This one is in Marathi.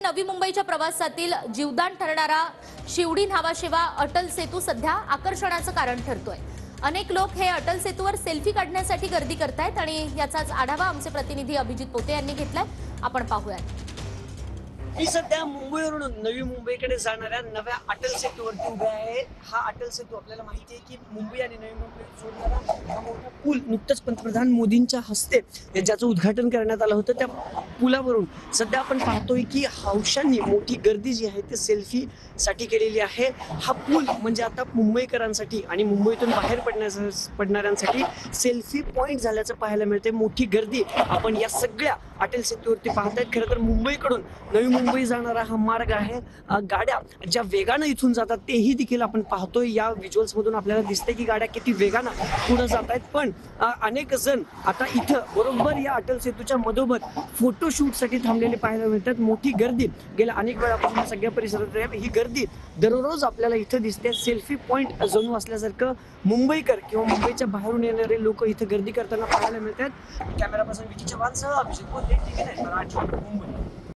नवी मुंबईच्या प्रवासातील जीवदान ठरणारा शिवडी न्हावा अटल सेतू सध्या आकर्षणाचं कारण ठरतोय। अनेक लोक हे अटल सेतूवर सेल्फी काढण्यासाठी गर्दी करतायत आणि याचाच आढावा आमचे प्रतिनिधी अभिजित पोते यांनी घेतलाय। आपण पाहूयात। मी सध्या मुंबईवरून नवी मुंबईकडे जाणाऱ्या नव्या अटल सेतूवरती उभे आहे। हा अटल सेतू आपल्याला माहिती आहे की मुंबई आणि नवी मुंबई जोडणारा हा मोठा पूल नुकताच पंतप्रधान मोदींच्या हस्ते ज्याचं उद्घाटन करण्यात आलं होतं, त्या पुलावरून सध्या आपण पाहतोय की हौशांनी मोठी गर्दी जी आहे ते सेल्फी साठी केलेली आहे। हा पूल म्हणजे आता मुंबईकरांसाठी आणि मुंबईतून बाहेर पडणाऱ्यांसाठी सेल्फी पॉइंट झाल्याचं पाहायला मिळते। मोठी गर्दी आपण या सगळ्या अटल सेतूवरती पाहतायत। खरं तर मुंबईकडून नवी मुंबई जाणारा हा मार्ग आहे। गाड्या ज्या वेगानं इथून जातात तेही देखील आपण पाहतोय। या व्हिज्युअल्स मधून आपल्याला दिसते की गाड्या किती वेगानं पुढे जात आहेत। पण अनेक जण आता इथं बरोबर या अटल सेतूच्या मधोमध फोटोशूट साठी थांबलेले पाहायला मिळतात। मोठी गर्दी गेल्या अनेक वेळापासून सगळ्या परिसरात ही गर्दी दररोज आपल्याला इथं दिसते। सेल्फी पॉइंट जणू असल्यासारखं मुंबईकर किंवा मुंबईच्या बाहेरून येणारे लोक इथं गर्दी करताना पाहायला मिळतात। कॅमेरा पर्सन विकी चव्हाणसह अभिजित पोते, टीव्ही 9 मराठी, मुंबई।